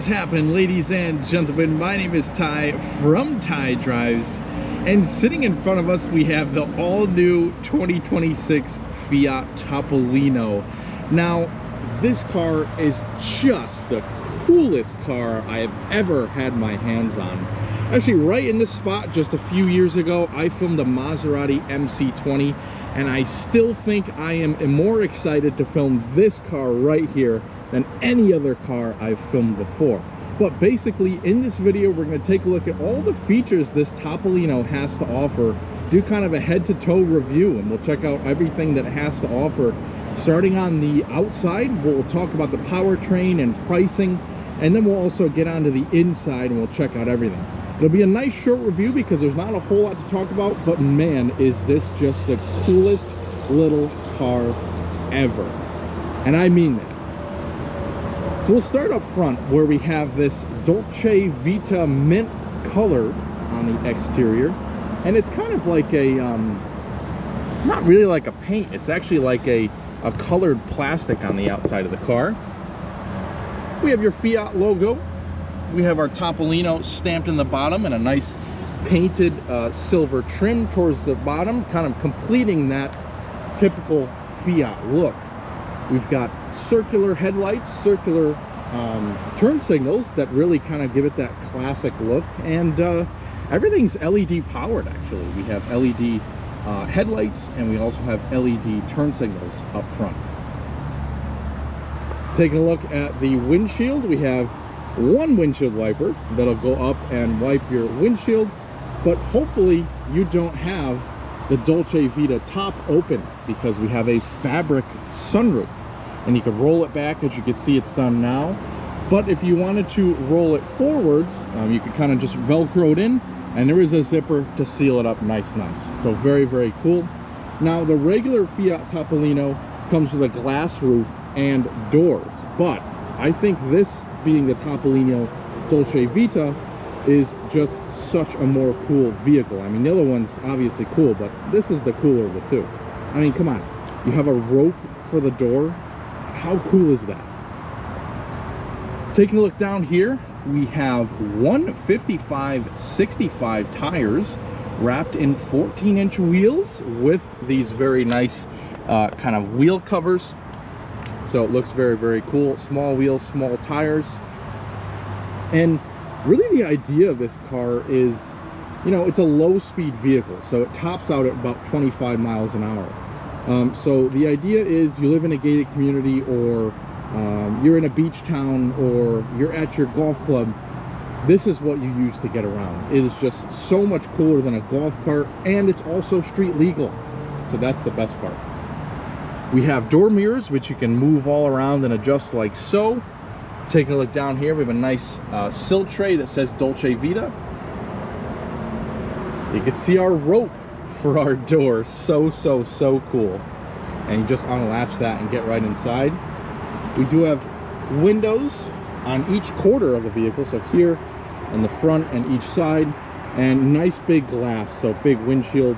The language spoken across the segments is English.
happening, ladies and gentlemen? My name is Ty from Ty Drives, and sitting in front of us we have the all-new 2026 Fiat Topolino. Now, this car is just the coolest car I have ever had my hands on. Actually, right in this spot just a few years ago, I filmed a Maserati MC20, and I still think I am more excited to film this car right here than any other car I've filmed before. But basically, in this video, we're going to take a look at all the features this Topolino has to offer, do kind of a head-to-toe review, and we'll check out everything that it has to offer. Starting on the outside, we'll talk about the powertrain and pricing, and then we'll also get onto the inside and we'll check out everything. It'll be a nice short review because there's not a whole lot to talk about, but man, is this just the coolest little car ever. And I mean that. So we'll start up front where we have this Dolce Vita mint color on the exterior, and it's kind of like a not really like a paint, it's actually like a colored plastic on the outside of the car. We have your Fiat logo. We have our Topolino stamped in the bottom and a nice painted silver trim towards the bottom, kind of completing that typical Fiat look. We've got circular headlights, circular turn signals that really kind of give it that classic look, and everything's LED powered actually. We have LED headlights, and we also have LED turn signals up front. Taking a look at the windshield, we have one windshield wiper that'll go up and wipe your windshield, but hopefully you don't have the Dolce Vita top open because we have a fabric sunroof, and you can roll it back. As you can see, it's done now, but if you wanted to roll it forwards, you could kind of just velcro it in, and there is a zipper to seal it up nice. So very, very cool. Now, the regular Fiat Topolino comes with a glass roof and doors, but I think this, being the Topolino Dolce Vita, is just such a more cool vehicle. I mean, the other one's obviously cool, but this is the cooler of the two. I mean, come on, you have a rope for the door. How cool is that? Taking a look down here, we have 155/65 tires wrapped in 14-inch wheels with these very nice kind of wheel covers. So it looks very, very cool. Small wheels, small tires. And really the idea of this car is, you know, it's a low-speed vehicle, so it tops out at about 25 miles an hour. So the idea is you live in a gated community, or you're in a beach town, or you're at your golf club. This is what you use to get around. It is just so much cooler than a golf cart, and it's also street legal. So that's the best part. We have door mirrors, which you can move all around and adjust like so. Taking a look down here, we have a nice sill tray that says Dolce Vita. You can see our rope for our door. So cool. And you just unlatch that and get right inside. We do have windows on each quarter of the vehicle, so here in the front and each side, and nice big glass, so big windshield,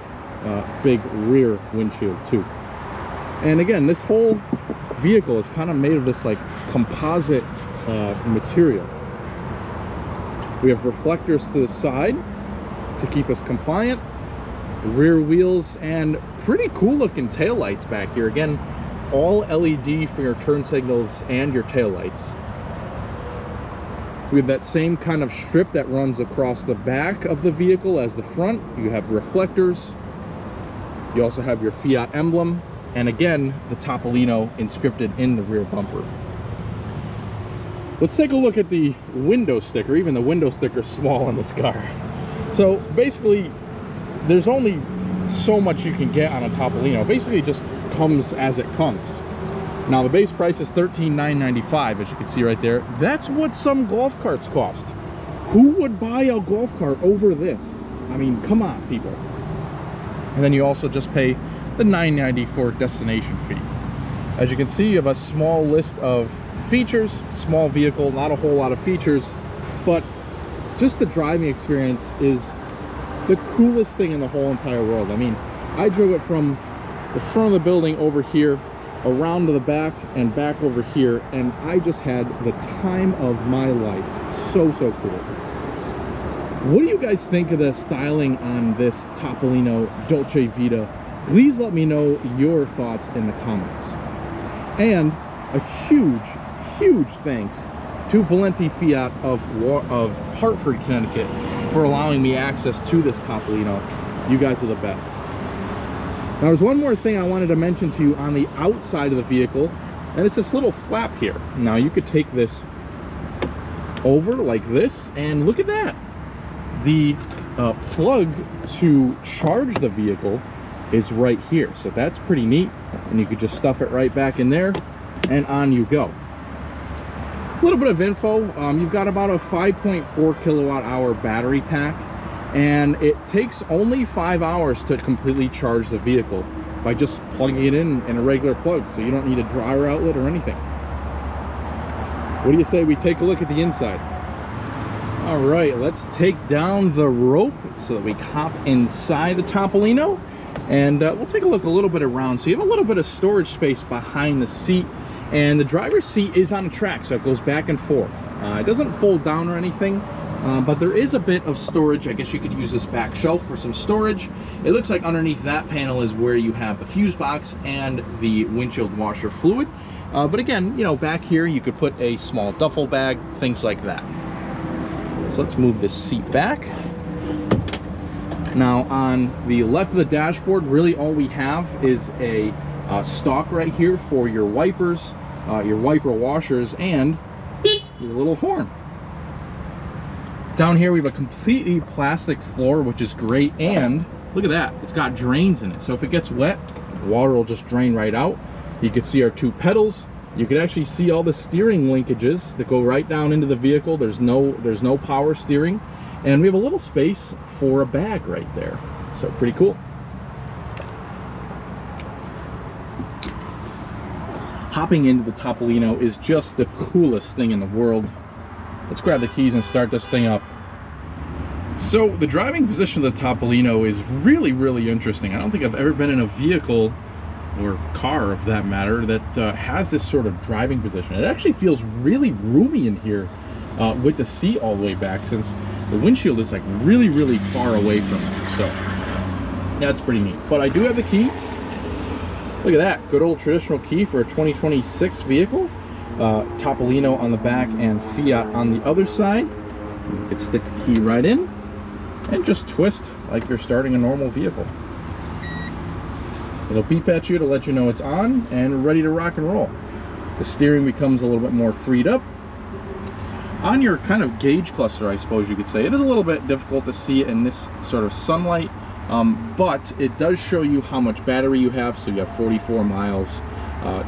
big rear windshield too. And again, this whole vehicle is kind of made of this like composite material. We have reflectors to the side to keep us compliant, rear wheels, and pretty cool looking taillights back here. Again, all LED for your turn signals and your taillights. We have that same kind of strip that runs across the back of the vehicle as the front. You have reflectors. You also have your Fiat emblem, and again, the Topolino inscripted in the rear bumper. Let's take a look at the window sticker. Even the window sticker is small on this car. So basically, there's only so much you can get on a Topolino. Basically, it just comes as it comes. Now, the base price is $13,995, as you can see right there. That's what some golf carts cost. Who would buy a golf cart over this? I mean, come on, people. And then you also just pay the $9.94 destination fee. As you can see, you have a small list of features. Small vehicle, not a whole lot of features, but just the driving experience is the coolest thing in the whole entire world. I mean, I drove it from the front of the building over here around to the back and back over here, and I just had the time of my life. So cool. What do you guys think of the styling on this Topolino Dolce Vita? Please let me know your thoughts in the comments. And a huge thanks to Valenti Fiat of Hartford, Connecticut for allowing me access to this Topolino. You guys are the best. Now there's one more thing I wanted to mention to you on the outside of the vehicle, and it's this little flap here. Now you could take this over like this, and look at that. The plug to charge the vehicle is right here, so that's pretty neat, and you could just stuff it right back in there and on you go. A little bit of info, you've got about a 5.4 kilowatt hour battery pack, and it takes only 5 hours to completely charge the vehicle by just plugging it in a regular plug, so you don't need a dryer outlet or anything. What do you say we take a look at the inside? All right, let's take down the rope so that we hop inside the Topolino, and we'll take a look a little bit around. So you have a little bit of storage space behind the seat, and the driver's seat is on a track, so it goes back and forth. It doesn't fold down or anything, but there is a bit of storage. I guess you could use this back shelf for some storage. It looks like underneath that panel is where you have the fuse box and the windshield washer fluid. But again, you know, back here you could put a small duffel bag, things like that. So let's move this seat back. Now on the left of the dashboard, really all we have is a stalk right here for your wipers, your wiper washers, and your little horn. Down here we have a completely plastic floor, which is great, and look at that, it's got drains in it. So if it gets wet, water will just drain right out. You can see our two pedals. You can actually see all the steering linkages that go right down into the vehicle. There's no power steering, and we have a little space for a bag right there. So pretty cool. Hopping into the Topolino is just the coolest thing in the world. Let's grab the keys and start this thing up. So the driving position of the Topolino is really interesting. I don't think I've ever been in a vehicle, or car of that matter, that has this sort of driving position. It actually feels really roomy in here with the seat all the way back, since the windshield is like really far away from it. So that's pretty neat. But I do have the key. Look at that, good old traditional key for a 2026 vehicle. Topolino on the back and Fiat on the other side. You can stick the key right in and just twist like you're starting a normal vehicle. It'll beep at you to let you know it's on and ready to rock and roll. The steering becomes a little bit more freed up. On your kind of gauge cluster, I suppose you could say, it is a little bit difficult to see it in this sort of sunlight, but it does show you how much battery you have. So you have 44 miles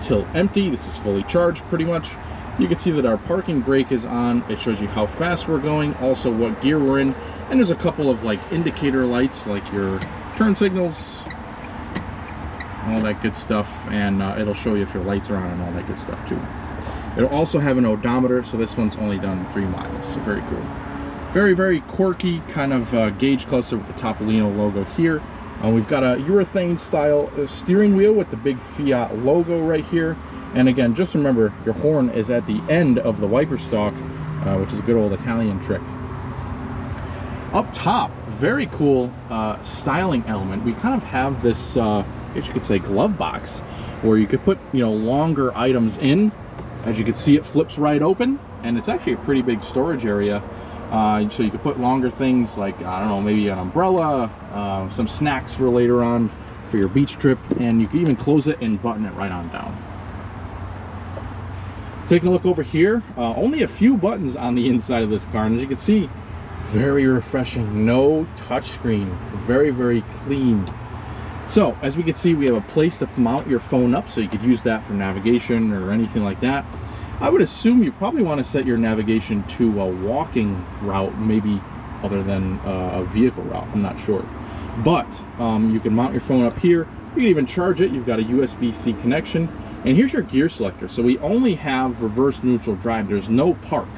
till empty. This is fully charged pretty much. You can see that our parking brake is on. It shows you how fast we're going, also what gear we're in, and there's a couple of like indicator lights, like your turn signals, all that good stuff, and it'll show you if your lights are on and all that good stuff too. It'll also have an odometer, so this one's only done 3 miles, so very cool. Very quirky kind of gauge cluster with the Topolino logo here. We've got a urethane style steering wheel with the big Fiat logo right here, and again, just remember your horn is at the end of the wiper stalk, which is a good old Italian trick. Up top, very cool styling element. We kind of have this I guess you could say glove box, where you could put, you know, longer items in. As you can see, it flips right open, and it's actually a pretty big storage area. So you could put longer things like, I don't know, maybe an umbrella, some snacks for later on for your beach trip, and you can even close it and button it right on down. Taking a look over here, only a few buttons on the inside of this car, and as you can see, very refreshing. No touchscreen, very clean. So as we can see, we have a place to mount your phone up, so you could use that for navigation or anything like that. I would assume you probably want to set your navigation to a walking route, maybe other than a vehicle route, I'm not sure. But you can mount your phone up here. You can even charge it. You've got a USB-C connection, and here's your gear selector. So we only have reverse neutral drive. There's no park.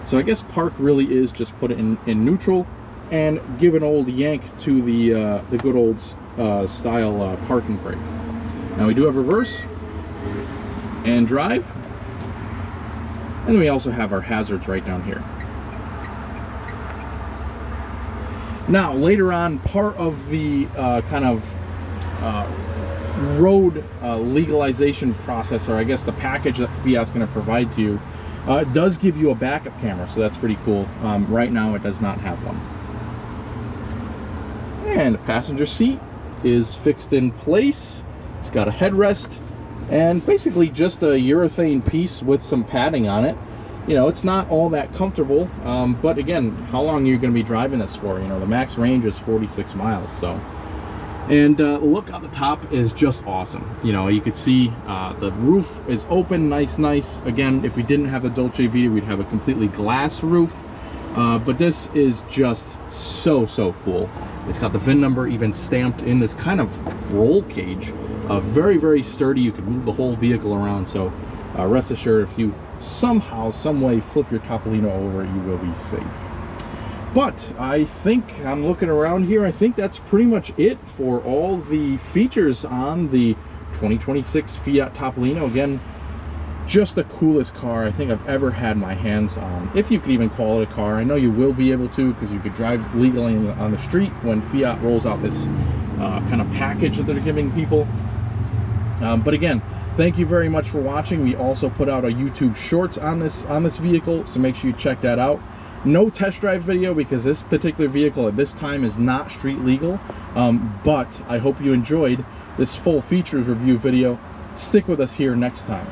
So I guess park really is just put it in neutral and give an old yank to the good old style parking brake. Now we do have reverse, and drive. And then we also have our hazards right down here. Now, later on, part of the kind of road legalization process, or I guess the package that Fiat's going to provide to you, it does give you a backup camera, so that's pretty cool. Right now, it does not have one. And the passenger seat is fixed in place. It's got a headrest and basically just a urethane piece with some padding on it. You know, it's not all that comfortable, but again, how long are you going to be driving this for? You know, the max range is 46 miles, so. And the look on the top is just awesome. You know, you could see the roof is open, nice. Again, if we didn't have the Dolce Vita, we'd have a completely glass roof. But this is just so cool. It's got the VIN number even stamped in this kind of roll cage. Very sturdy. You can move the whole vehicle around, so rest assured, if you somehow, some way flip your Topolino over, you will be safe. But I think, I'm looking around here, I think that's pretty much it for all the features on the 2026 Fiat Topolino. Again, just the coolest car I think I've ever had my hands on, if you could even call it a car. I know you will be able to, because you could drive legally on the street when Fiat rolls out this kind of package that they're giving people. But again, thank you very much for watching. We also put out a YouTube Shorts on this vehicle, so make sure you check that out. No test drive video because this particular vehicle at this time is not street legal, but I hope you enjoyed this full features review video. Stick with us here next time.